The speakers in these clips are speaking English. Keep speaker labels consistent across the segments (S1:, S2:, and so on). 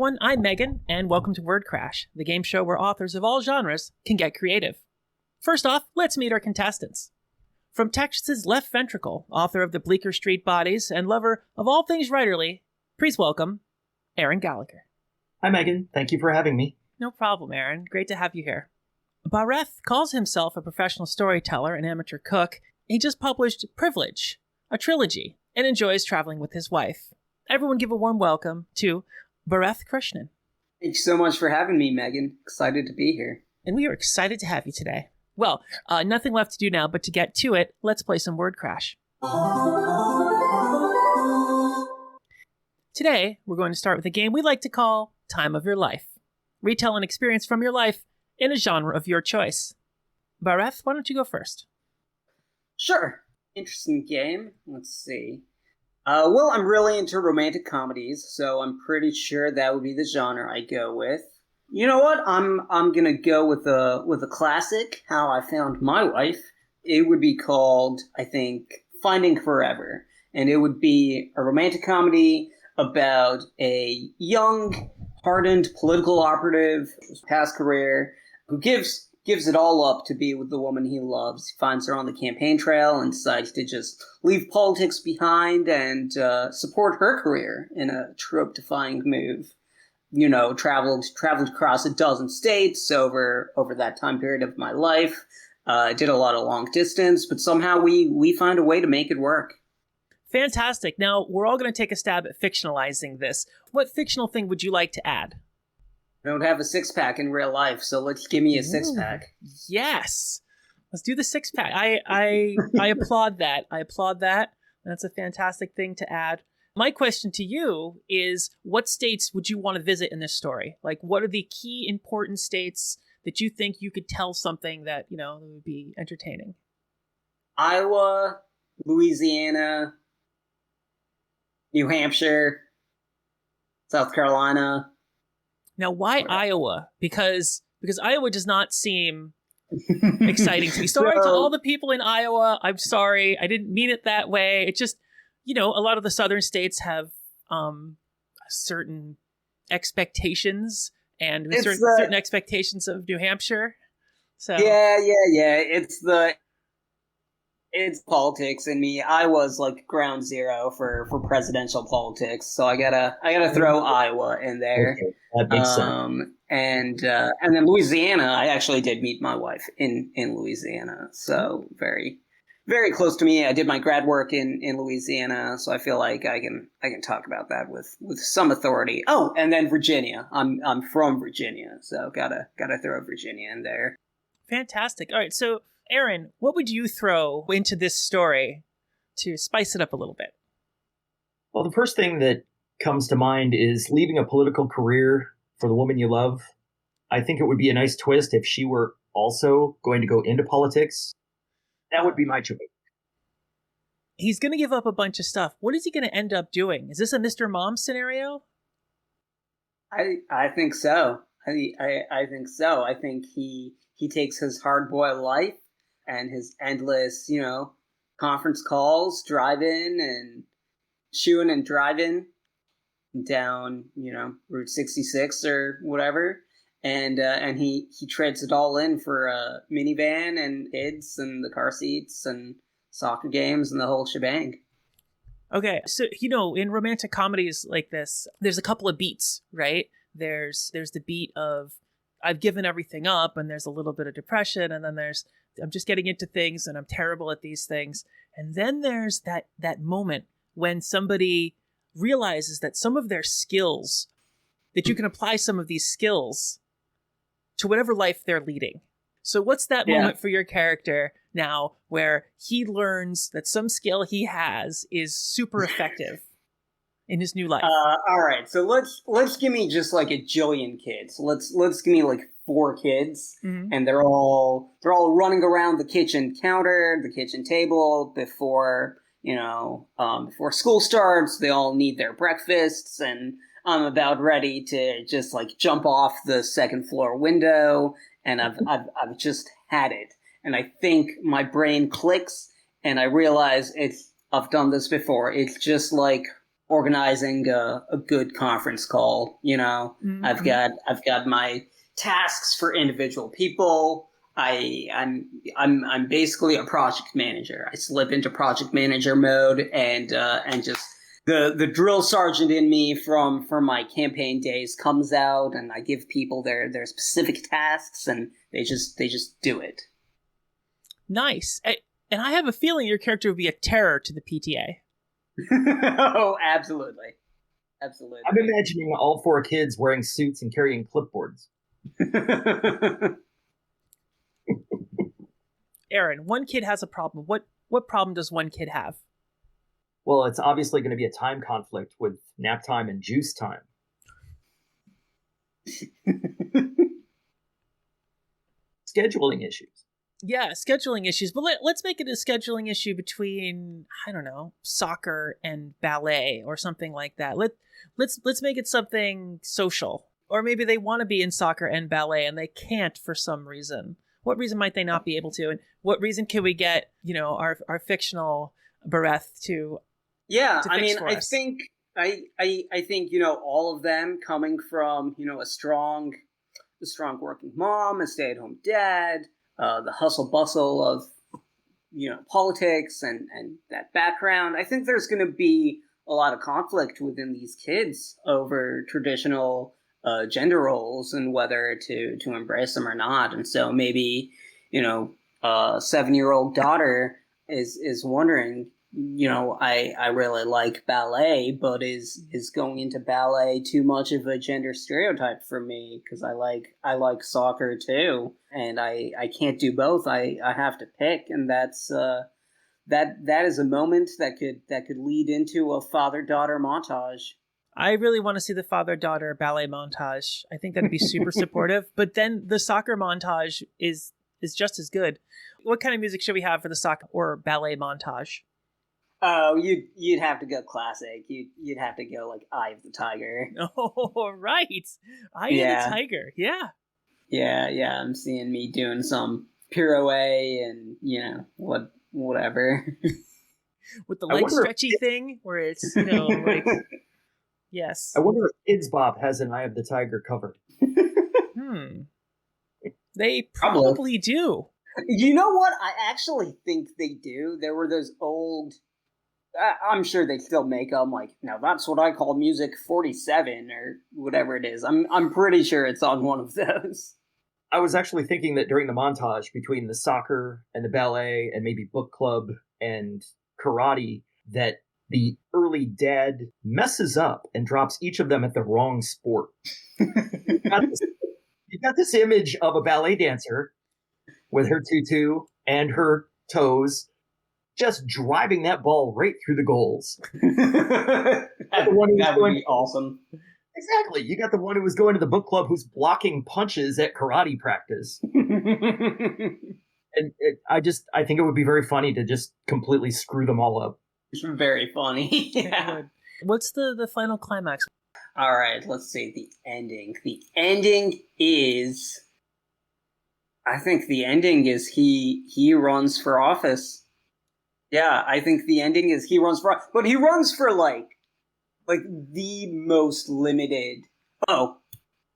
S1: everyone, I'm Megan, and welcome to Wordcrash, the game show where authors of all genres can get creative. First off, let's meet our contestants. From Texas's left ventricle, author of the Bleecker Street Bodies and lover of all things writerly, please welcome Aaron Gallagher.
S2: Hi, Megan. Thank you for having me.
S1: No problem, Aaron. Great to have you here. Bharat calls himself a professional storyteller and amateur cook. He just published Privilege, a trilogy, and enjoys traveling with his wife. Everyone give a warm welcome to Bharat Krishnan.
S3: Thank you so much for having me, Megan. Excited to be here.
S1: And we are excited to have you today. Well, nothing left to do now but to get to it. Let's play some Wordcrash. Today, we're going to start with a game we like to call Time of Your Life. Retell an experience from your life in a genre of your choice. Bharat, why don't you go first?
S3: Sure. Interesting game. Let's see. Well, I'm really into romantic comedies, so I'm pretty sure that would be the genre I go with. You know what? I'm gonna go with a classic. How I Found My Wife. It would be called, I think, Finding Forever, and it would be a romantic comedy about a young, hardened political operative, his past career, who gives it all up to be with the woman he loves. He finds her on the campaign trail and decides to just leave politics behind and support her career in a trope-defying move. You know, traveled across a dozen states over that time period of my life. Did a lot of long distance, but somehow we find a way to make it work.
S1: Fantastic. Now, we're all going to take a stab at fictionalizing this. What fictional thing would you like to add?
S3: I don't have a six-pack in real life, so let's give me a six-pack.
S1: Yes. Let's do the six-pack. I applaud that. That's a fantastic thing to add. My question to you is, what states would you want to visit in this story? Like, what are the key important states that you think you could tell something that, would be entertaining?
S3: Iowa, Louisiana, New Hampshire, South Carolina.
S1: Now, why Iowa? Because Iowa does not seem exciting to me. Sorry to all the people in Iowa. I'm sorry. I didn't mean it that way. It just, a lot of the southern states have certain expectations and certain expectations of New Hampshire. So
S3: yeah. It's politics in me. I was like ground zero for presidential politics, so I gotta throw Iowa in there.
S2: Okay, that makes sense.
S3: And then Louisiana. I actually did meet my wife in Louisiana, so very, very close to me. I did my grad work in Louisiana, so I feel like I can talk about that with some authority. Oh, and then Virginia. I'm from Virginia, so gotta throw Virginia in there.
S1: Fantastic. All right, so Aaron, what would you throw into this story to spice it up a little bit?
S2: Well, the first thing that comes to mind is leaving a political career for the woman you love. I think it would be a nice twist if she were also going to go into politics. That would be my choice.
S1: He's going to give up a bunch of stuff. What is he going to end up doing? Is this a Mr. Mom scenario?
S3: I think so. I think so. I think he takes his hard-boiled life and his endless, conference calls, drive-in and chewing and driving down, Route 66 or whatever. And he trades it all in for a minivan and kids and the car seats and soccer games and the whole shebang.
S1: Okay, so, in romantic comedies like this, there's a couple of beats, right? There's the beat of I've given everything up, and there's a little bit of depression, and then there's I'm just getting into things, and I'm terrible at these things. And then there's that moment when somebody realizes that some of their skills, that you can apply some of these skills to whatever life they're leading. So what's that moment for your character now where he learns that some skill he has is super effective in his new life?
S3: All right, so let's give me just like a jillion kids. Let's give me like 4 kids, and they're all running around the kitchen counter, the kitchen table before school starts. They all need their breakfasts, and I'm about ready to just like jump off the second floor window, and I've just had it, and I think my brain clicks, and I realize I've done this before. It's just like organizing a good conference call.
S1: Mm-hmm.
S3: I've got my tasks for individual people. I'm basically a project manager. I slip into project manager mode and just the drill sergeant in me from my campaign days comes out, and I give people their specific tasks, and they just do it.
S1: Nice. And I have a feeling your character would be a terror to the PTA.
S3: Oh, absolutely. Absolutely.
S2: I'm imagining all 4 kids wearing suits and carrying clipboards.
S1: Aaron, one kid has a problem. What problem does one kid have?
S2: Well, it's obviously going to be a time conflict with nap time and juice time. Scheduling issues.
S1: Yeah, scheduling issues. But let's make it a scheduling issue between, I don't know, soccer and ballet or something like that. Let's make it something social. Or maybe they want to be in soccer and ballet and they can't for some reason. What reason might they not be able to? And what reason can we get, our fictional Bharat to
S3: Yeah,
S1: to
S3: I
S1: fix
S3: mean,
S1: for
S3: I
S1: us?
S3: think I think all of them coming from a strong working mom, a stay-at-home dad, the hustle bustle of politics and that background. I think there's going to be a lot of conflict within these kids over traditional gender roles and whether to embrace them or not. And so maybe 7-year-old daughter is wondering, I really like ballet, but is going into ballet too much of a gender stereotype for me? Because I like soccer too, and I can't do both. I have to pick, and that's that is a moment that could lead into a father-daughter montage.
S1: I really want to see the father-daughter ballet montage. I think that'd be super supportive. But then the soccer montage is just as good. What kind of music should we have for the soccer or ballet montage?
S3: Oh, you'd have to go classic. You'd have to go like Eye of the Tiger.
S1: Oh, right. Eye of the Tiger. Yeah.
S3: Yeah. I'm seeing me doing some pirouette and whatever.
S1: With the leg stretchy thing where it's like yes.
S2: I wonder if Kids Bop has an Eye of the Tiger cover.
S1: They probably do.
S3: You know what? I actually think they do. There were those old. I'm sure they still make them. Like, now that's what I call music 47 or whatever it is. I'm pretty sure it's on one of those.
S2: I was actually thinking that during the montage between the soccer and the ballet and maybe book club and karate, that the early dad messes up and drops each of them at the wrong sport. You got this image of a ballet dancer with her tutu and her toes just driving that ball right through the goals.
S3: That would be awesome.
S2: Exactly. You got the one who was going to the book club who's blocking punches at karate practice. And I think it would be very funny to just completely screw them all up.
S3: It's very funny. Yeah.
S1: What's the final climax?
S3: All right, let's see. The ending. The ending is... I think the ending is he runs for office. Yeah, I think the ending is he runs for office. But he runs for, like the most limited... Oh,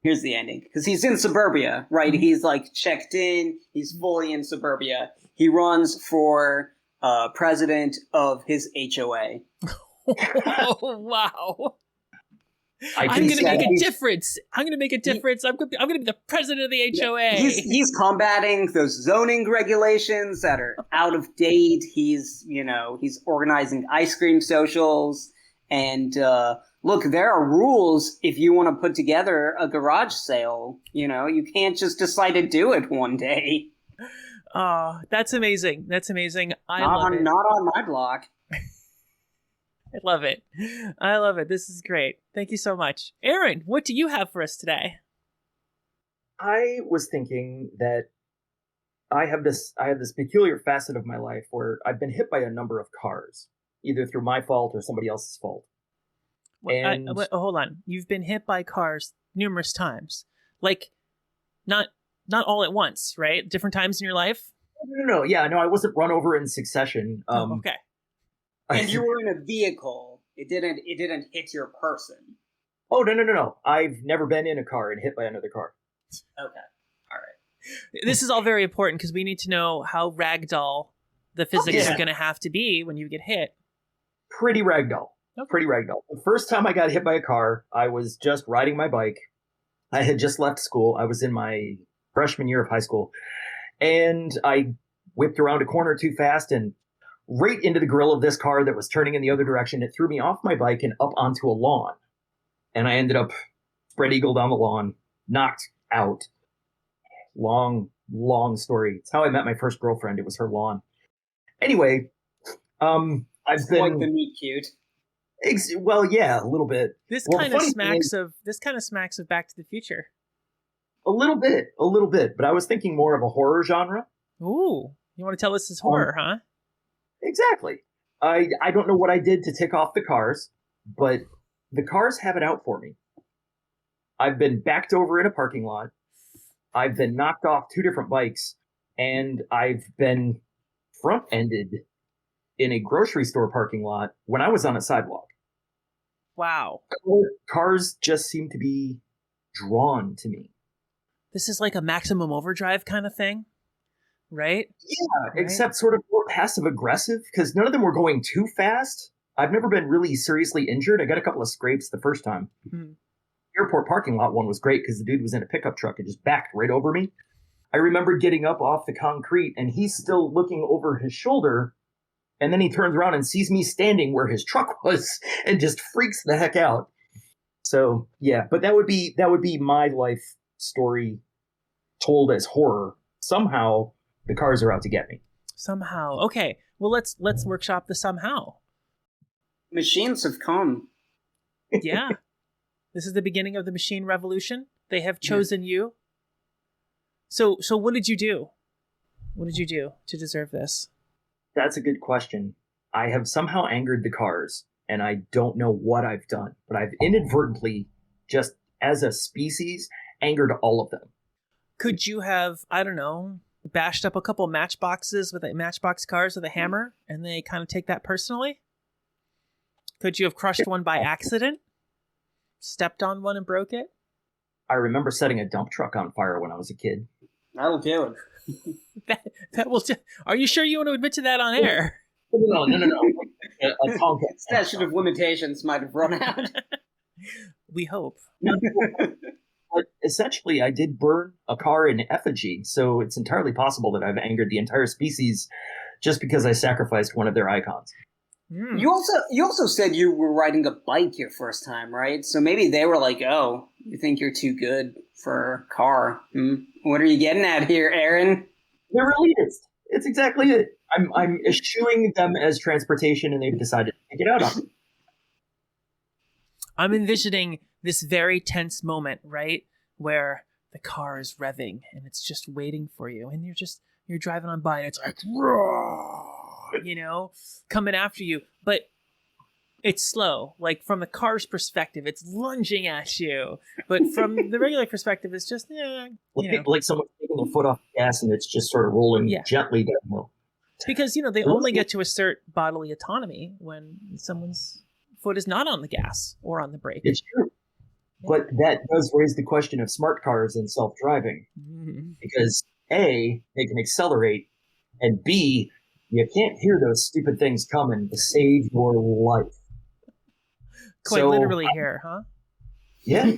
S3: here's the ending. Because he's in suburbia, right? Mm-hmm. He's, checked in. He's fully in suburbia. He runs for president of his HOA.
S1: Oh, wow. I'm going to make a difference. I'm going to make a difference. I'm going to be the president of the HOA.
S3: He's combating those zoning regulations that are out of date. He's organizing ice cream socials. And look, there are rules if you want to put together a garage sale. You can't just decide to do it one day.
S1: Oh, that's amazing. That's amazing. I love it.
S3: Not on my block.
S1: I love it. I love it. This is great. Thank you so much. Aaron, what do you have for us today?
S2: I was thinking that I have this peculiar facet of my life where I've been hit by a number of cars, either through my fault or somebody else's fault.
S1: Hold on. You've been hit by cars numerous times. Not all at once, right? Different times in your life?
S2: No. Yeah, no, I wasn't run over in succession.
S1: Okay.
S3: And you were in a vehicle. It didn't hit your person.
S2: Oh, no. I've never been in a car and hit by another car.
S3: Okay. All right.
S1: This is all very important because we need to know how ragdoll the physics are going to have to be when you get hit.
S2: Pretty ragdoll.
S1: Okay.
S2: Pretty ragdoll. The first time I got hit by a car, I was just riding my bike. I had just left school. I was in my freshman year of high school. And I whipped around a corner too fast and right into the grill of this car that was turning in the other direction. It threw me off my bike and up onto a lawn. And I ended up spread eagled on the lawn, knocked out. Long story. It's how I met my first girlfriend. It was her lawn. Anyway, I've been
S3: like the meet cute.
S2: Well, yeah, a little bit.
S1: This kind of smacks of Back to the Future.
S2: A little bit. But I was thinking more of a horror genre.
S1: Ooh, you want to tell us this horror, huh?
S2: Exactly. I don't know what I did to tick off the cars, but the cars have it out for me. I've been backed over in a parking lot. I've been knocked off 2 different bikes, and I've been front-ended in a grocery store parking lot when I was on a sidewalk.
S1: Wow.
S2: Cars just seem to be drawn to me.
S1: This is like a Maximum Overdrive kind of thing, right?
S2: Yeah,
S1: right?
S2: Except sort of more passive-aggressive, because none of them were going too fast. I've never been really seriously injured. I got a couple of scrapes the first time. Airport parking lot one was great because the dude was in a pickup truck and just backed right over me. I remember getting up off the concrete and he's still looking over his shoulder, and then he turns around and sees me standing where his truck was and just freaks the heck out. So yeah, but that would be my life story told as horror. Somehow the cars are out to get me.
S1: Somehow. Okay. Well, let's workshop the somehow.
S3: Machines have come.
S1: Yeah. This is the beginning of the machine revolution. They have chosen you. So what did you do? What did you do to deserve this?
S2: That's a good question. I have somehow angered the cars, and I don't know what I've done, but I've inadvertently, just as a species, angered all of them.
S1: Could you have, I don't know, bashed up a couple matchbox cars with a hammer, and they kind of take that personally? Could you have crushed one by accident? Stepped on one and broke it?
S2: I remember setting a dump truck on fire when I was a kid.
S3: That'll do it.
S1: that will. Are you sure you want to admit to that on air?
S2: No. A Tomcat.
S3: Statute of limitations might have run out.
S1: We hope.
S2: But essentially, I did burn a car in effigy, so it's entirely possible that I've angered the entire species just because I sacrificed one of their icons.
S3: You also said you were riding a bike your first time, right? So maybe they were like, "Oh, you think you're too good for a car? What are you getting at here, Aaron?"
S2: They're elitist. It's exactly it. I'm eschewing them as transportation, and they've decided to take it out on me.
S1: I'm envisioning this very tense moment, right, where the car is revving and it's just waiting for you, and you're driving on by, and it's like, coming after you, but it's slow. Like from the car's perspective, it's lunging at you, but from the regular perspective, it's just
S2: like someone taking their foot off the gas and it's just sort of rolling gently downhill.
S1: Because they only get to assert bodily autonomy when someone's foot is not on the gas or on the brake.
S2: It's true. But that does raise the question of smart cars and self-driving. Because A, they can accelerate, and B, you can't hear those stupid things coming to save your life.
S1: Quite literally here, huh?
S2: Yeah.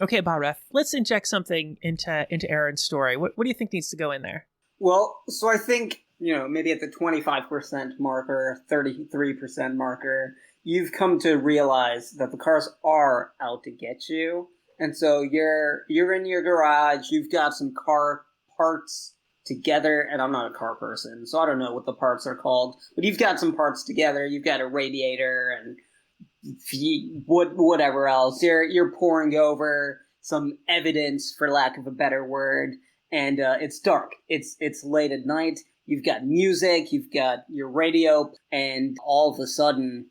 S1: Okay, Bharat, let's inject something into Aaron's story. What do you think needs to go in there?
S3: Well, so I think, maybe at the 25% marker, 33% marker, you've come to realize that the cars are out to get you. And so you're in your garage, you've got some car parts together, and I'm not a car person, so I don't know what the parts are called, but you've got some parts together, you've got a radiator and whatever else. You're pouring over some evidence, for lack of a better word, and it's dark. It's late at night. You've got music, you've got your radio, and all of a sudden,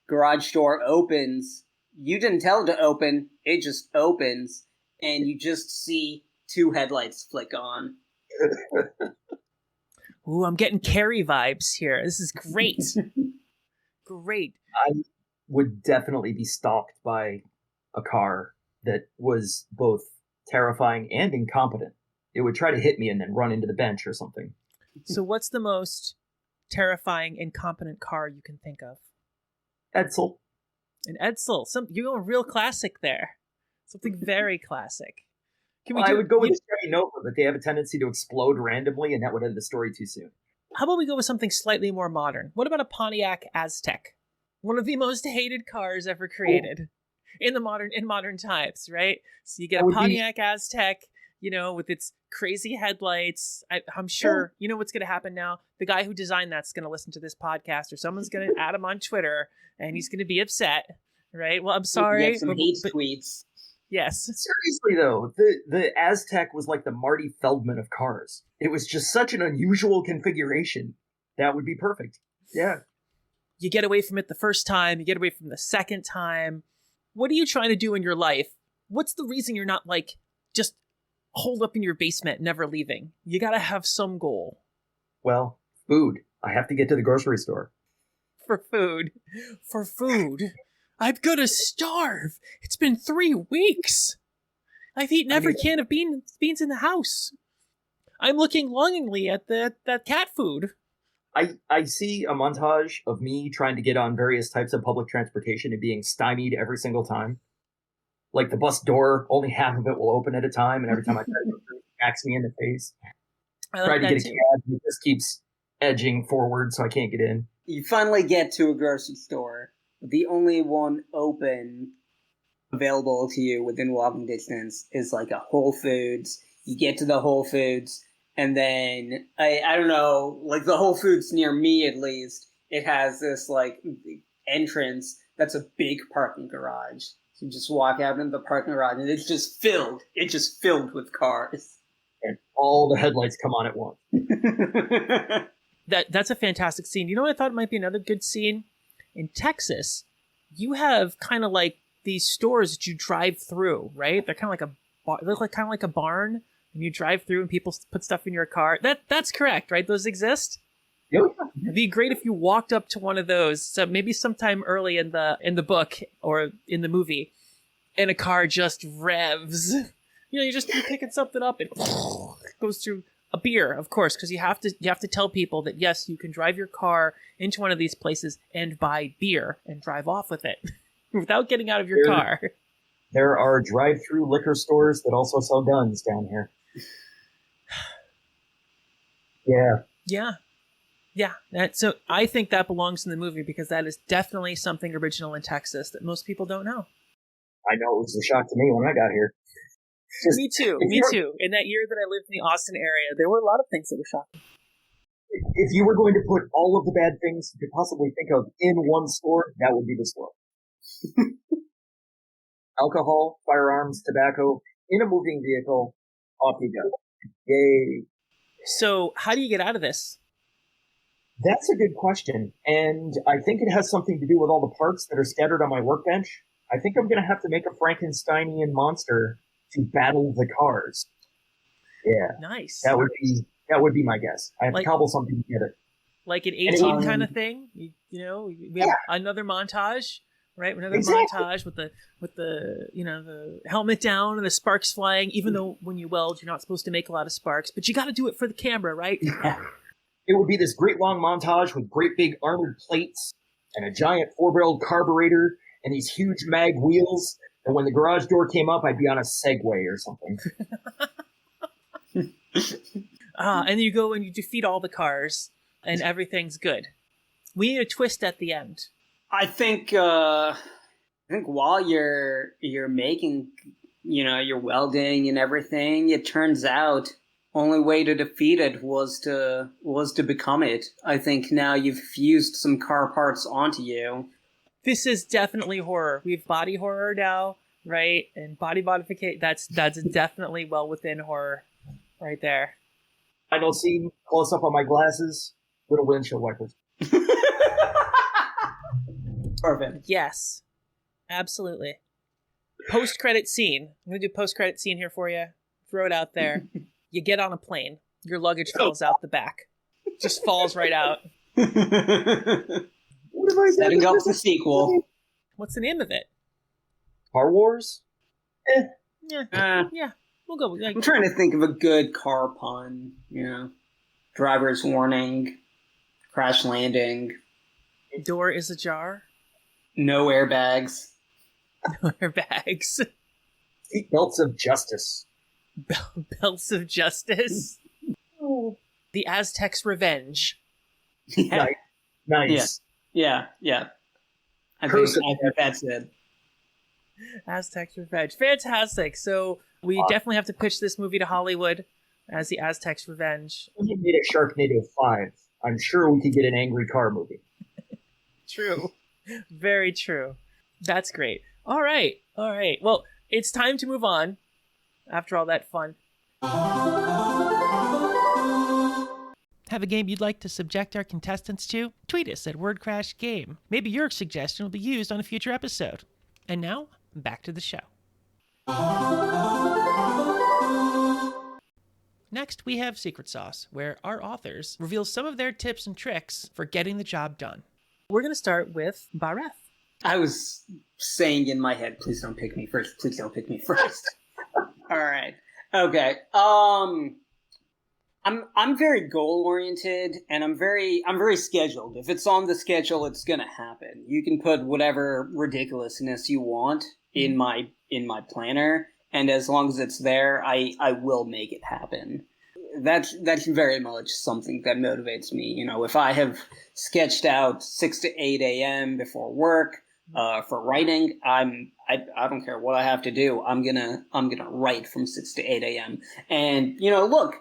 S3: garage door opens. You didn't tell it to open, it just opens, and you just see 2 headlights flick on.
S1: Ooh, I'm getting Carrie vibes here. This is great. Great.
S2: I would definitely be stalked by a car that was both terrifying and incompetent. It would try to hit me and then run into the bench or something.
S1: So what's the most terrifying, incompetent car you can think of?
S2: Edsel.
S1: An Edsel. You're going real classic there. Something very classic.
S2: I would go with a Chevy Nova, but they have a tendency to explode randomly, and that would end the story too soon.
S1: How about we go with something slightly more modern? What about a Pontiac Aztek? One of the most hated cars ever created in modern times, right? So you get a Pontiac Aztek, with its crazy headlights. I'm sure you know what's going to happen now. The guy who designed that's going to listen to this podcast, or someone's going to add him on Twitter, and he's going to be upset, right? Well, I'm sorry.
S3: Get some hate tweets.
S1: Yes.
S2: Seriously, though, the Aztek was like the Marty Feldman of cars. It was just such an unusual configuration. That would be perfect. Yeah.
S1: You get away from it the first time. You get away from the second time. What are you trying to do in your life? What's the reason you're not, just holed up in your basement, never leaving? You got to have some goal.
S2: Well, food. I have to get to the grocery store.
S1: For food. I'm gonna starve. It's been 3 weeks. I've eaten every can of beans in the house. I'm looking longingly at that cat food.
S2: I see a montage of me trying to get on various types of public transportation and being stymied every single time. Like the bus door, only half of it will open at a time, and every time I try to go through, it smacks me in the face. Try to get a cab, and it just keeps edging forward so I can't get in.
S3: You finally get to a grocery store. The only one open available to you within walking distance is like a Whole Foods. You get to the Whole Foods, and then I don't know, like the Whole Foods near me at least, it has this entrance that's a big parking garage. So you just walk out into the parking garage, and it's just filled. It's just filled with cars,
S2: and all the headlights come on at once.
S1: That's a fantastic scene. You know what I thought might be another good scene? In Texas, you have kind of like these stores that you drive through, right? They're kind of like a barn, and you drive through and people put stuff in your car. That's correct, right? Those exist?
S2: Yep.
S1: It'd be great if you walked up to one of those. So maybe sometime early in the book or in the movie, and a car just revs. You're picking something up and goes through. A beer, of course, because you have to tell people that yes, you can drive your car into one of these places and buy beer and drive off with it without getting out of your car.
S2: There are drive-through liquor stores that also sell guns down here.
S1: Yeah. So I think that belongs in the movie because that is definitely something original in Texas that most people don't know.
S2: I know, it was a shock to me when I got here.
S1: Me too. In that year that I lived in the Austin area, there were a lot of things that were shocking.
S2: If you were going to put all of the bad things you could possibly think of in one store, that would be the store. Alcohol, firearms, tobacco, in a moving vehicle, off you go. Yay.
S1: So how do you get out of this?
S2: That's a good question. And I think it has something to do with all the parts that are scattered on my workbench. I think I'm going to have to make a Frankensteinian monster to battle the cars. Yeah.
S1: Nice.
S2: That would be my guess. I have to cobble something together.
S1: Like an 18 kind of thing. We have another montage, right? Another montage with the the helmet down and the sparks flying. Even though when you weld, you're not supposed to make a lot of sparks, but you got to do it for the camera, right?
S2: Yeah. It would be this great long montage with great big armored plates and a giant 4-barreled carburetor and these huge mag wheels. And when the garage door came up, I'd be on a Segway or something.
S1: And you go and you defeat all the cars, and everything's good. We need a twist at the end.
S3: I think while you're making, you're welding and everything, it turns out only way to defeat it was to become it. I think now you've fused some car parts onto you.
S1: This is definitely horror. We have body horror now, right? And body modification, that's definitely well within horror right there.
S2: Final scene, close up on my glasses, little windshield wipers.
S3: Perfect.
S1: Yes, absolutely. Post-credit scene. I'm going to do post-credit scene here for you. Throw it out there. You get on a plane. Your luggage falls out the back. Just falls right out.
S2: What have I done?
S3: Setting up the sequel.
S1: What's the name of it?
S2: Star Wars?
S1: Yeah. We'll go with
S3: I'm trying to think of a good car pun. Driver's warning, crash landing,
S1: Door is ajar.
S3: no airbags.
S1: No airbags.
S2: Seat belts of justice.
S1: Belts of justice. The Aztecs' revenge.
S3: Yeah,
S2: Nice.
S3: yeah. I think that's it.
S1: Aztecs' revenge. Fantastic. So we definitely have to pitch this movie to Hollywood as the Aztecs' revenge.
S2: If we made a Sharknado 5, I'm sure we could get an angry car movie.
S1: True. Very true. That's great. All right. Well, it's time to move on after all that fun. Have a game you'd like to subject our contestants to? Tweet us at Wordcrash Game. Maybe your suggestion will be used on a future episode. And now, back to the show. Next, we have Secret Sauce, where our authors reveal some of their tips and tricks for getting the job done. We're going to start with Bharat.
S3: I was saying in my head, please don't pick me first. Please don't pick me first. All right. Okay. I'm very goal oriented and I'm very scheduled. If it's on the schedule, it's gonna happen. You can put whatever ridiculousness you want in my planner, and as long as it's there, I will make it happen. That's very much something that motivates me. If I have sketched out 6 to 8 a.m. before work for writing, I don't care what I have to do. I'm gonna write from 6 to 8 a.m. And look.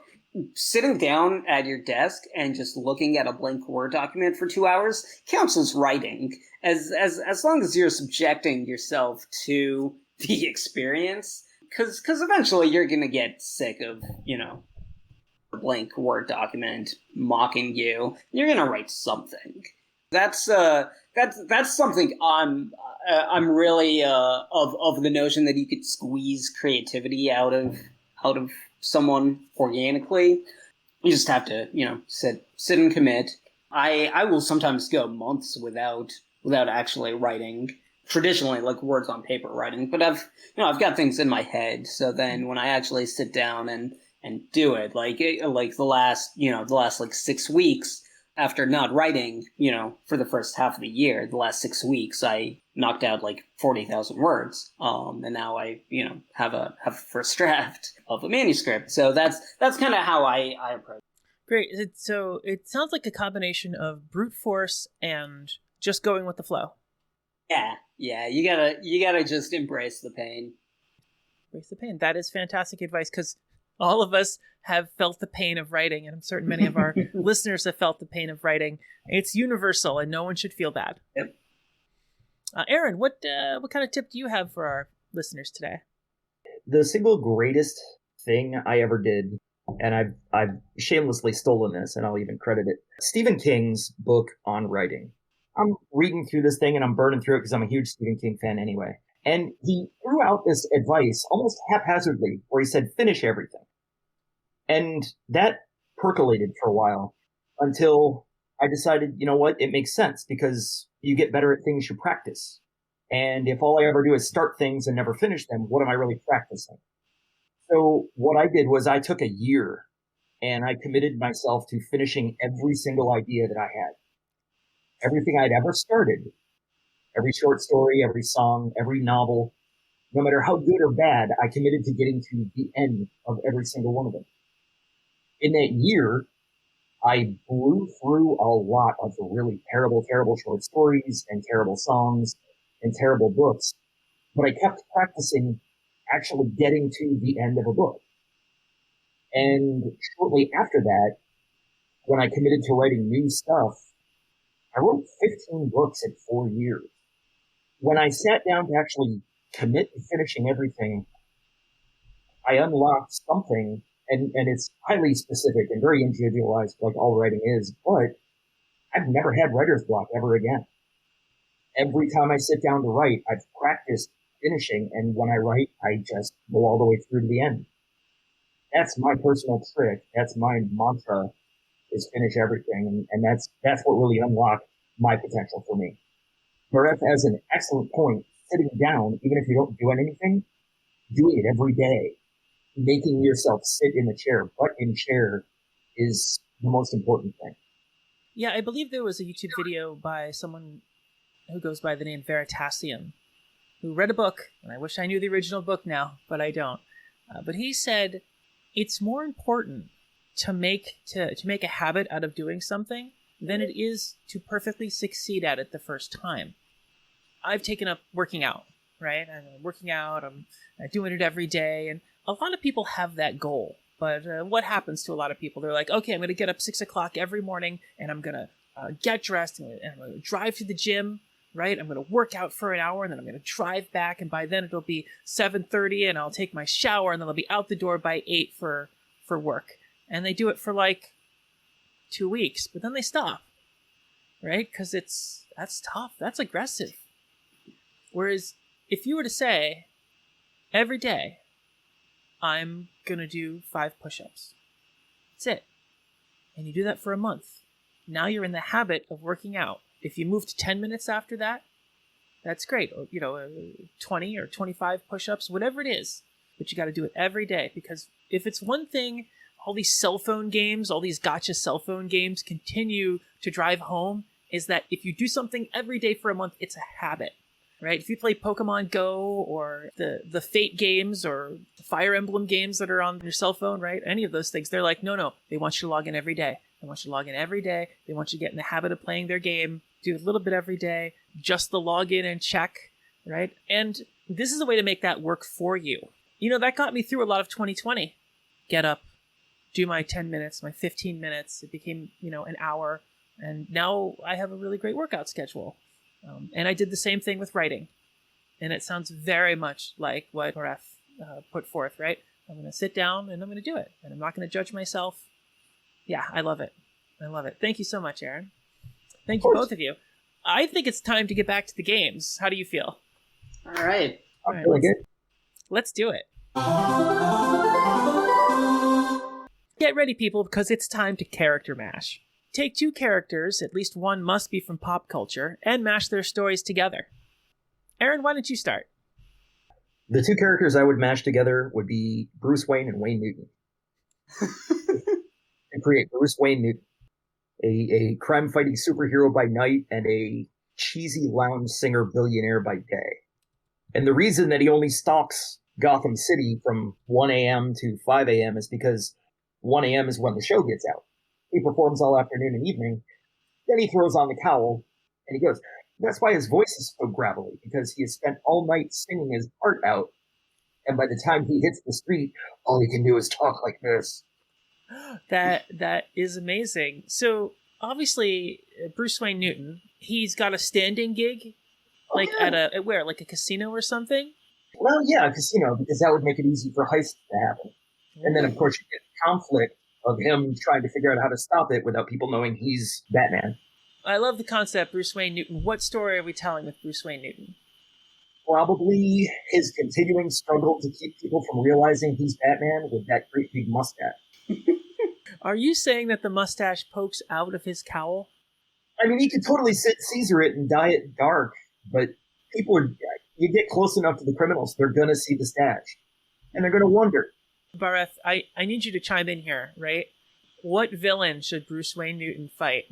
S3: Sitting down at your desk and just looking at a blank Word document for 2 hours counts as writing, as long as you're subjecting yourself to the experience, because eventually you're gonna get sick of a blank Word document mocking you. You're gonna write something. That's something I'm really of the notion that you could squeeze creativity out of someone organically. You just have to, sit and commit. I will sometimes go months without actually writing, traditionally like words on paper writing, but I've got things in my head. So then when I actually sit down and do it, like the last like 6 weeks after not writing, for the first half of the year, the last 6 weeks, I knocked out like 40,000 words. And now I, have a first draft of a manuscript. So that's kind of how I approach it.
S1: Great. So it sounds like a combination of brute force and just going with the flow.
S3: Yeah. You gotta just embrace the pain.
S1: Embrace the pain. That is fantastic advice, because all of us have felt the pain of writing, and I'm certain many of our listeners have felt the pain of writing. It's universal, and no one should feel bad.
S3: Yep.
S1: Aaron, what kind of tip do you have for our listeners today?
S2: The single greatest thing I ever did, and I've shamelessly stolen this, and I'll even credit it, Stephen King's book on writing. I'm reading through this thing, and I'm burning through it because I'm a huge Stephen King fan anyway. And he threw out this advice almost haphazardly, where he said, finish everything. And that percolated for a while until I decided, you know what, it makes sense, because you get better at things you practice. And if all I ever do is start things and never finish them, what am I really practicing? So what I did was I took a year and I committed myself to finishing every single idea that I had. Everything I'd ever started. Every short story, every song, every novel, no matter how good or bad, I committed to getting to the end of every single one of them. In that year, I blew through a lot of the really terrible short stories and terrible songs and terrible books, but I kept practicing actually getting to the end of a book. And shortly after that, when I committed to writing new stuff, I wrote 15 books in 4 years. When I sat down to actually commit to finishing everything, I unlocked something, and it's highly specific and very individualized, like all writing is, but I've never had writer's block ever again. Every time I sit down to write, I've practiced finishing, and when I write, I just go all the way through to the end. That's my personal trick. That's my mantra, is finish everything, and that's what really unlocked my potential for me. Bharat has an excellent point. Sitting down, even if you don't do anything, doing it every day, making yourself sit in the chair, butt in chair, is the most important thing.
S1: Yeah, I believe there was a YouTube video by someone who goes by the name Veritasium, who read a book, and I wish I knew the original book now, but I don't. But he said it's more important to make a habit out of doing something than it is to perfectly succeed at it the first time. I've taken up working out, right? I'm working out, I'm doing it every day, and a lot of people have that goal. But what happens to a lot of people? They're like, okay, I'm going to get up 6 o'clock every morning, and I'm going to get dressed, and I'm going to drive to the gym, right? I'm going to work out for an hour, and then I'm going to drive back, and by then it'll be 7:30, and I'll take my shower, and then I'll be out the door by 8 for work. And they do it for like 2 weeks, but then they stop, right? Because that's tough. That's aggressive. Whereas if you were to say, every day, I'm going to do 5 push-ups. That's it. And you do that for a month. Now you're in the habit of working out. If you move to 10 minutes after that, that's great. Or, 20 or 25 push-ups, whatever it is. But you got to do it every day, because if it's one thing all these cell phone games, all these gotcha cell phone games continue to drive home, is that if you do something every day for a month, it's a habit. Right? If you play Pokemon Go or the Fate games or the Fire Emblem games that are on your cell phone, right? Any of those things, they're like, no, they want you to log in every day. They want you to log in every day. They want you to get in the habit of playing their game, do a little bit every day, just the login and check, right? And this is a way to make that work for you. That got me through a lot of 2020. Get up, do my 10 minutes, my 15 minutes. It became, an hour. And now I have a really great workout schedule. And I did the same thing with writing. And it sounds very much like what Bharat put forth, right? I'm going to sit down and I'm going to do it. And I'm not going to judge myself. Yeah, I love it. I love it. Thank you so much, Aaron. Thank you, both of you. I think it's time to get back to the games. How do you feel?
S3: All right.
S2: I'm feeling good.
S1: Let's do it. Get ready, people, because it's time to character mash. Take 2 characters, at least one must be from pop culture, and mash their stories together. Aaron, why don't you start?
S2: The 2 characters I would mash together would be Bruce Wayne and Wayne Newton. And create Bruce Wayne Newton, a crime-fighting superhero by night and a cheesy lounge singer billionaire by day. And the reason that he only stalks Gotham City from 1 a.m. to 5 a.m. is because 1 a.m. is when the show gets out. He performs all afternoon and evening. Then he throws on the cowl and he goes. That's why his voice is so gravelly, because he has spent all night singing his heart out. And by the time he hits the street, all he can do is talk like this.
S1: That is amazing. So obviously, Bruce Wayne Newton, he's got a standing gig, like at a casino or something.
S2: Well, yeah, a casino, because that would make it easy for heists to happen. And then, of course, you get conflict of him trying to figure out how to stop it without people knowing he's Batman.
S1: I love the concept, Bruce Wayne Newton. What story are we telling with Bruce Wayne Newton?
S2: Probably his continuing struggle to keep people from realizing he's Batman with that great big mustache.
S1: Are you saying that the mustache pokes out of his cowl?
S2: I mean, he could totally Caesar it and dye it dark, but you get close enough to the criminals, they're going to see the stash. And they're going to wonder.
S1: Bharat, I need you to chime in here, right? What villain should Bruce Wayne Newton fight?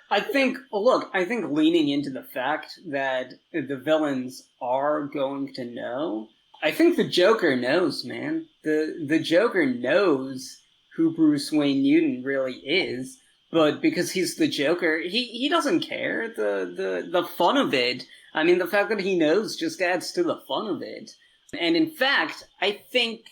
S3: I think leaning into the fact that the villains are going to know, I think the Joker knows, man. The Joker knows who Bruce Wayne Newton really is, but because he's the Joker, he doesn't care. The fun of it, I mean, the fact that he knows just adds to the fun of it. And in fact, I think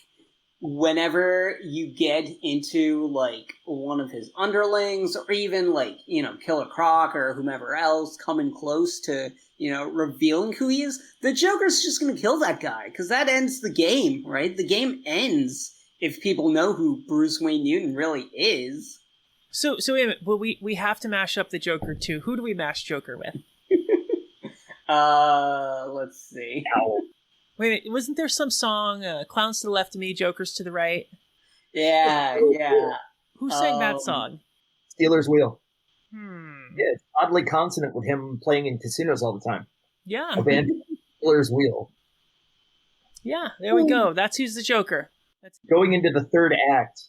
S3: whenever you get into, like, one of his underlings, or even, like, Killer Croc or whomever else coming close to, revealing who he is, the Joker's just gonna kill that guy, because that ends the game, right? The game ends if people know who Bruce Wayne Newton really is.
S1: So wait a minute, well, we have to mash up the Joker, too. Who do we mash Joker with?
S3: Let's see.
S1: Wait a minute, wasn't there some song, Clowns to the left of me, Jokers to the right?
S3: Yeah.
S1: Who sang that song?
S2: Steelers Wheel. Yeah, it's oddly consonant with him playing in casinos all the time.
S1: Yeah.
S2: Abandoned Killer's Wheel.
S1: Yeah, there we go. That's who's the Joker.
S2: Going into the third act,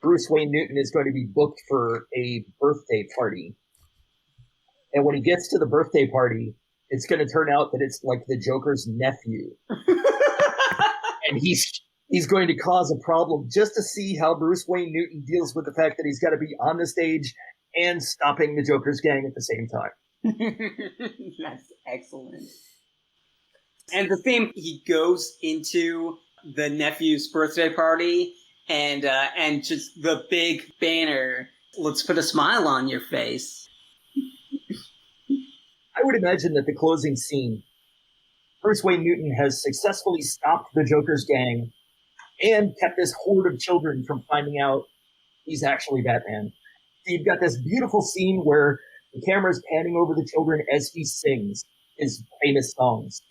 S2: Bruce Wayne Newton is going to be booked for a birthday party. And when he gets to the birthday party, it's going to turn out that it's like the Joker's nephew. And he's going to cause a problem just to see how Bruce Wayne Newton deals with the fact that he's got to be on the stage and stopping the Joker's gang at the same time.
S3: That's excellent. And the theme, he goes into the nephew's birthday party and just the big banner, let's put a smile on your face.
S2: I would imagine that the closing scene, Bruce Wayne Newton has successfully stopped the Joker's gang and kept this horde of children from finding out he's actually Batman. So you've got this beautiful scene where the camera's panning over the children as he sings his famous songs.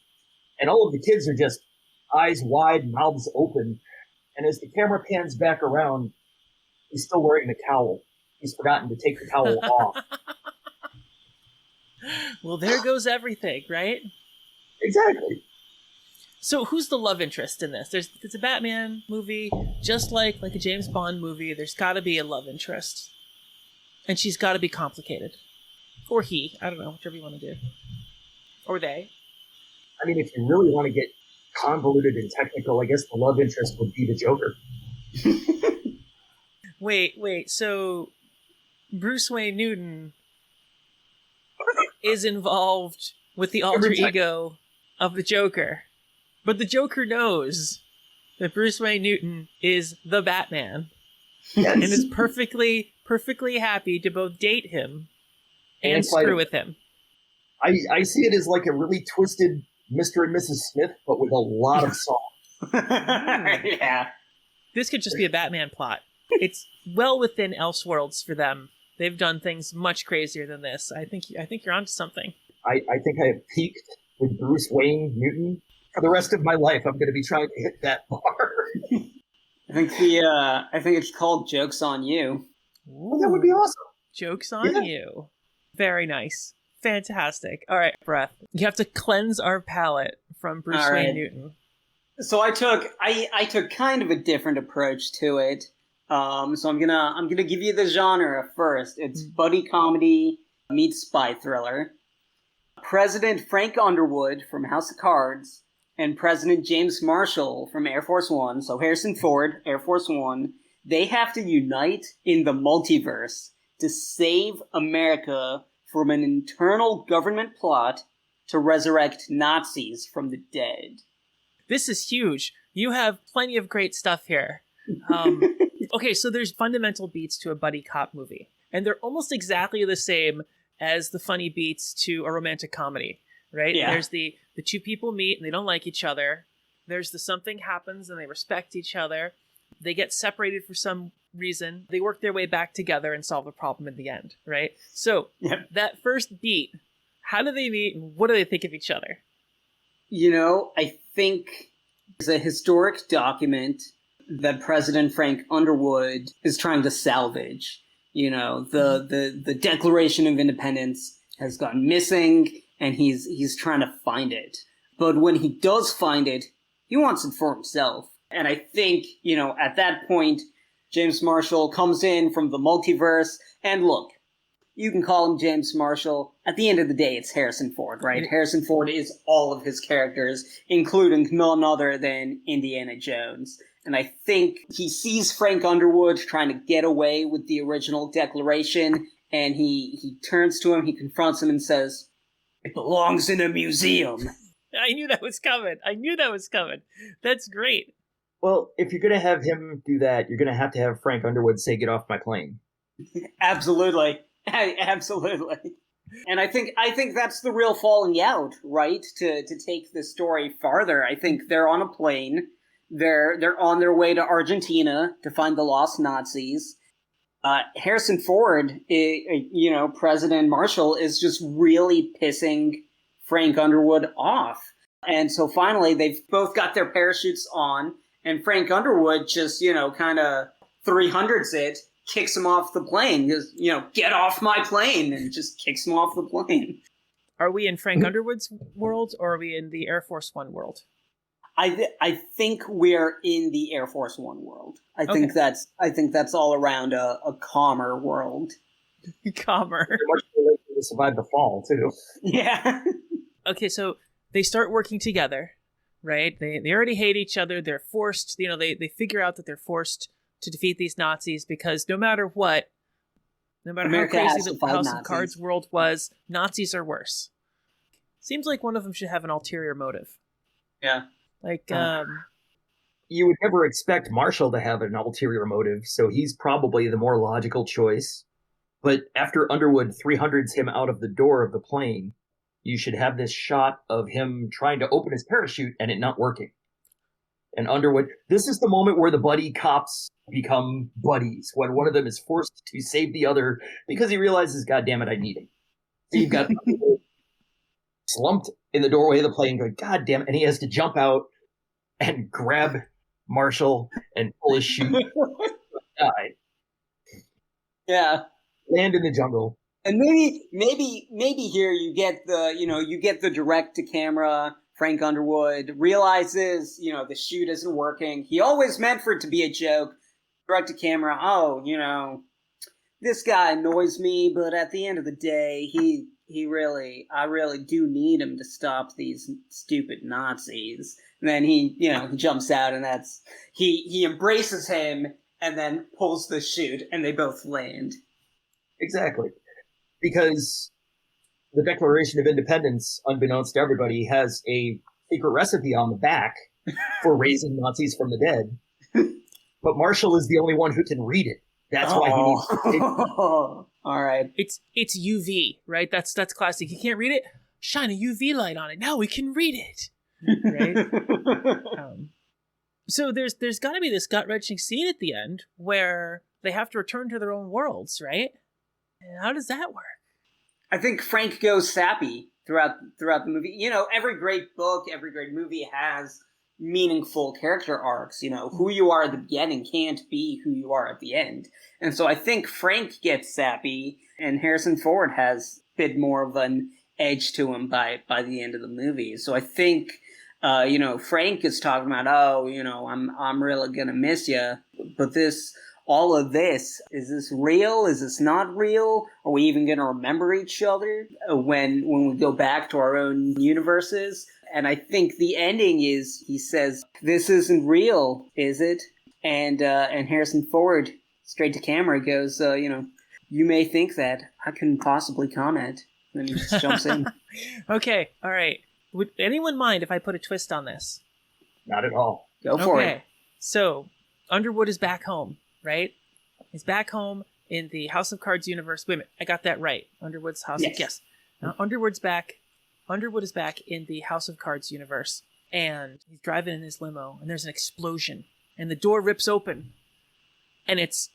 S2: And all of the kids are just eyes wide, mouths open. And as the camera pans back around, he's still wearing the cowl. He's forgotten to take the cowl off.
S1: Well, there goes everything, right?
S2: Exactly.
S1: So who's the love interest in this? It's a Batman movie, just like a James Bond movie. There's got to be a love interest. And she's got to be complicated. Or he. I don't know, whichever you want to do. Or they.
S2: I mean, if you really want to get convoluted and technical, I guess the love interest would be the Joker.
S1: Wait. So Bruce Wayne Newton is involved with the alter ego of the Joker. But the Joker knows that Bruce Wayne Newton is the Batman.
S2: Yes.
S1: And is perfectly happy to both date him and screw with him.
S2: I see it as like a really twisted Mr. and Mrs. Smith, but with a lot of song.
S3: Yeah.
S1: This could just be a Batman plot. It's well within Elseworlds for them. They've done things much crazier than this. I think you're onto something.
S2: I think I have peaked with Bruce Wayne Newton. For the rest of my life, I'm going to be trying to hit that bar.
S3: I think it's called Joke's on You.
S2: Well, that would be awesome.
S1: Joke's on you. Very nice. Fantastic. All right, Breath. You have to cleanse our palate from Bruce Wayne Newton.
S3: So I took kind of a different approach to it. So I'm gonna give you the genre first. It's buddy comedy meets spy thriller. President Frank Underwood from House of Cards and President James Marshall from Air Force One, so Harrison Ford, Air Force One, they have to unite in the multiverse to save America from an internal government plot to resurrect Nazis from the dead.
S1: This is huge. You have plenty of great stuff here. Okay, so there's fundamental beats to a buddy cop movie, and they're almost exactly the same as the funny beats to a romantic comedy, right?
S3: Yeah.
S1: There's the two people meet and they don't like each other. There's the something happens and they respect each other. They get separated for some reason. They work their way back together and solve the problem in the end, right? So that first beat, how do they meet and what do they think of each other?
S3: You know, I think it's a historic document that President Frank Underwood is trying to salvage. You know, the Declaration of Independence has gone missing, and he's trying to find it. But when he does find it, he wants it for himself. And I think, you know, at that point, James Marshall comes in from the multiverse, and look, you can call him James Marshall. At the end of the day, it's Harrison Ford, right? Harrison Ford is all of his characters, including none other than Indiana Jones. And I think he sees Frank Underwood trying to get away with the original Declaration, and he turns to him, he confronts him and says, "It belongs in a museum."
S1: I knew that was coming. That's great.
S2: Well, if you're going to have him do that, you're going to have Frank Underwood say, "Get off my plane."
S3: Absolutely. Absolutely. And I think that's the real falling out, right? To take the story farther. I think they're on a plane. They're on their way to Argentina to find the lost Nazis. Harrison Ford, President Marshall, is just really pissing Frank Underwood off. And so finally, they've both got their parachutes on, and Frank Underwood just, kind of 300s it, kicks him off the plane. Just, get off my plane, and just kicks him off the plane.
S1: Are we in Frank Underwood's world, or are we in the Air Force One world?
S3: I think we're in the Air Force One world. I think that's all around a calmer world.
S1: Calmer.
S2: They're much more likely to survive the fall too.
S3: Yeah.
S1: Okay, so they start working together, right? They already hate each other. They're forced. They figure out that they're forced to defeat these Nazis because no matter what, no matter
S3: America
S1: how
S3: has
S1: crazy
S3: to
S1: the
S3: fight
S1: House
S3: Nazis.
S1: of Cards world was, Nazis are worse. Seems like one of them should have an ulterior motive.
S3: Yeah.
S1: Like,
S2: You would never expect Marshall to have an ulterior motive, so he's probably the more logical choice. But after Underwood 300s him out of the door of the plane, you should have this shot of him trying to open his parachute and it not working. And Underwood, this is the moment where the buddy cops become buddies, when one of them is forced to save the other because he realizes, God damn it, I need him. So you've got slumped in the doorway of the plane going, God damn it, and he has to jump out and grab Marshall and pull his chute. Die.
S3: Yeah.
S2: Land in the jungle.
S3: And maybe here you get the direct to camera. Frank Underwood realizes, the shoot isn't working. He always meant for it to be a joke. Direct to camera. Oh, this guy annoys me, but at the end of the day, I really do need him to stop these stupid Nazis. And then he jumps out, and he embraces him and then pulls the chute, and they both land.
S2: Exactly. Because the Declaration of Independence, unbeknownst to everybody, has a secret recipe on the back for raising Nazis from the dead. But Marshall is the only one who can read it. That's why he needs to take it.
S3: All right.
S1: it's UV, right? That's classic. You can't read it? Shine a UV light on it. Now we can read it. Right? So there's got to be this gut-wrenching scene at the end where they have to return to their own worlds, right? How does that work?
S3: I think Frank goes sappy throughout the movie. Every great book, every great movie has meaningful character arcs. Who you are at the beginning can't be who you are at the end. And so I think Frank gets sappy, and Harrison Ford has a bit more of an edge to him by the end of the movie. So I think, Frank is talking about, I'm really gonna miss you, but all of this, is this real? Is this not real? Are we even going to remember each other when we go back to our own universes? And I think the ending is, he says, this isn't real, is it? And Harrison Ford, straight to camera, goes, you may think that. I couldn't possibly comment. And then he just jumps in.
S1: Okay, all right. Would anyone mind if I put a twist on this?
S2: Not at all.
S3: Go for it.
S1: So Underwood is back home. Right? He's back home in the House of Cards universe. Wait a minute, I got that right. Underwood's house. Yes. Now Underwood's back. Underwood is back in the House of Cards universe, and he's driving in his limo, and there's an explosion, and the door rips open, and it's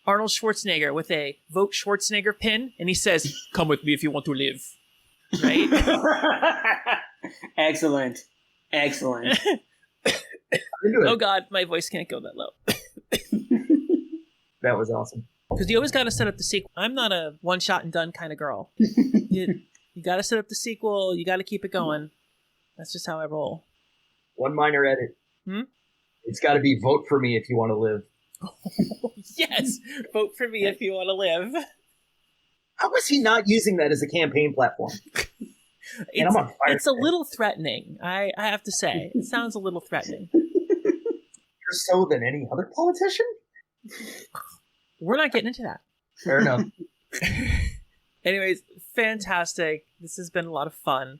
S1: Arnold Schwarzenegger with a Vote Schwarzenegger pin, and he says, "Come with me if you want to live." Right?
S3: Excellent.
S1: Oh God, my voice can't go that low.
S2: That was awesome.
S1: Because you always got to set up the sequel. I'm not a one-shot and done kind of girl. You got to set up the sequel. You got to keep it going. That's just how I roll.
S2: One minor edit. It's got to be vote for me if you want to live.
S1: Yes, vote for me if you want to live.
S2: How was he not using that as a campaign platform? And I'm on fire.
S1: It's a little threatening, I have to say. It sounds a little threatening.
S2: More so than any other politician?
S1: We're not getting into that.
S2: Fair enough.
S1: Anyways, fantastic. This has been a lot of fun.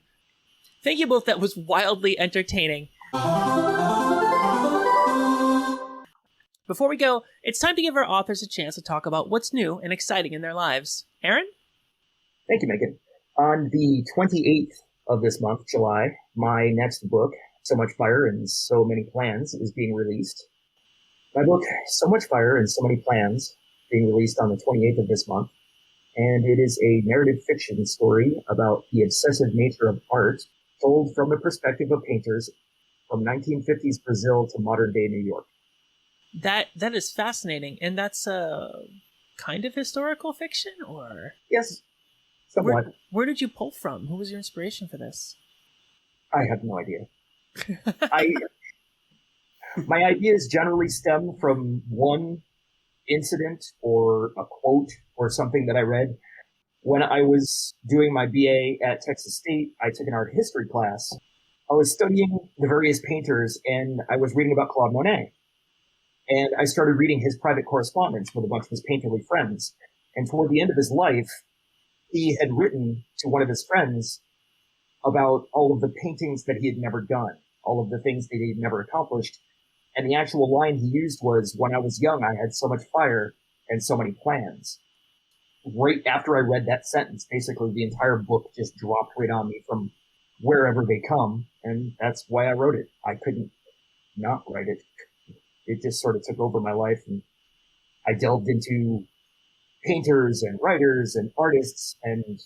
S1: Thank you both. That was wildly entertaining. Before we go, it's time to give our authors a chance to talk about what's new and exciting in their lives. Aaron?
S2: Thank you, Megan. On the 28th of this month, July, my next book, So Much Fire and So Many Plans, is being released. My book, So Much Fire and So Many Plans, being released on the 28th of this month, and it is a narrative fiction story about the obsessive nature of art told from the perspective of painters from 1950s Brazil to modern-day New York.
S1: That is fascinating, and that's kind of historical fiction, or?
S2: Yes, somewhat.
S1: Where did you pull from? Who was your inspiration for this?
S2: I have no idea. My ideas generally stem from one incident or a quote or something that I read. When I was doing my BA at Texas State, I took an art history class. I was studying the various painters, and I was reading about Claude Monet. And I started reading his private correspondence with a bunch of his painterly friends. And toward the end of his life, he had written to one of his friends about all of the paintings that he had never done, all of the things that he had never accomplished. And the actual line he used was, "When I was young, I had so much fire and so many plans." Right after I read that sentence, basically the entire book just dropped right on me from wherever they come. And that's why I wrote it. I couldn't not write it. It just sort of took over my life. And I delved into painters and writers and artists and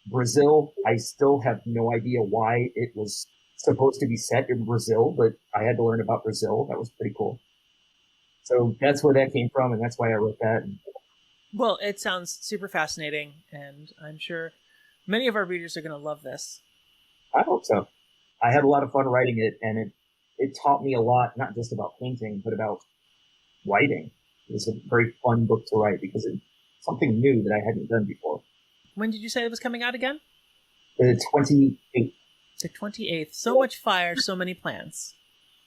S2: Brazil. I still have no idea why it was supposed to be set in Brazil, but I had to learn about Brazil. That was pretty cool. So that's where that came from, and that's why I wrote that.
S1: Well, it sounds super fascinating, and I'm sure many of our readers are going to love this.
S2: I hope so. I had a lot of fun writing it, and it taught me a lot, not just about painting, but about writing. It was a very fun book to write because it's something new that I hadn't done before.
S1: When did you say it was coming out again?
S2: The 28th.
S1: The 28th. So much fire, so many plans.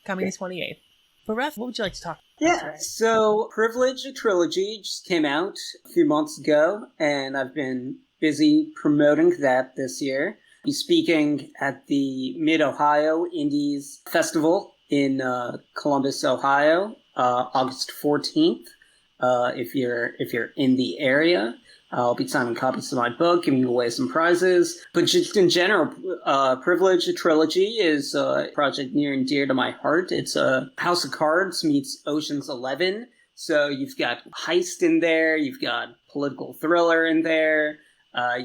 S1: Coming the 28th. Bharat, what would you like to talk about?
S3: Yeah, so Privilege, a trilogy, just came out a few months ago, and I've been busy promoting that this year. I'll be speaking at the Mid-Ohio Indies Festival in Columbus, Ohio, August 14th. If you're in the area, I'll be signing copies of my book, giving away some prizes. But just in general, Privilege, a trilogy, is a project near and dear to my heart. It's a House of Cards meets Ocean's 11. So you've got heist in there, you've got political thriller in there.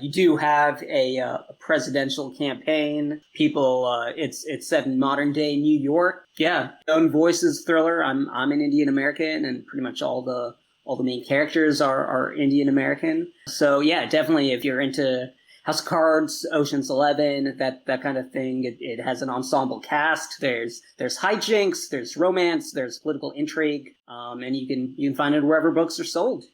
S3: You do have a presidential campaign. It's set in modern day New York. Yeah, Own Voices thriller. I'm an Indian American, and pretty much all the main characters are Indian American. So yeah, definitely if you're into House of Cards, Ocean's 11, that kind of thing, it has an ensemble cast. There's hijinks, there's romance, there's political intrigue, and you can find it wherever books are sold.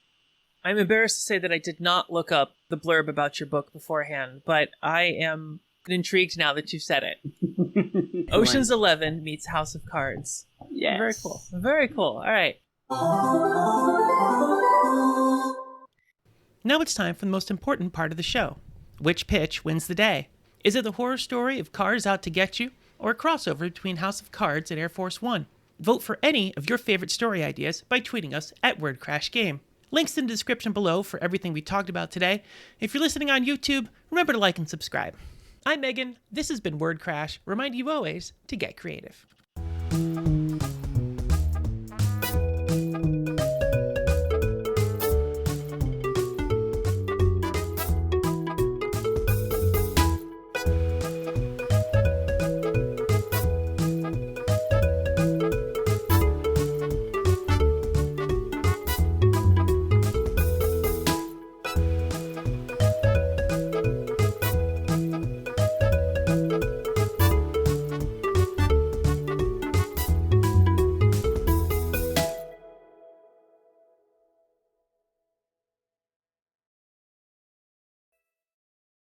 S1: I'm embarrassed to say that I did not look up the blurb about your book beforehand, but I am intrigued now that you've said it. Ocean's 11 meets House of Cards.
S3: Yes.
S1: Very cool. Very cool. All right. Now it's time for the most important part of the show. Which pitch wins the day? Is it the horror story of cars out to get you, or a crossover between House of Cards and Air Force One? Vote for any of your favorite story ideas by tweeting us at Wordcrash Game. Links in the description below for everything we talked about today. If you're listening on YouTube, remember to like and subscribe. I'm Megan. This has been Wordcrash, reminding you always to get creative.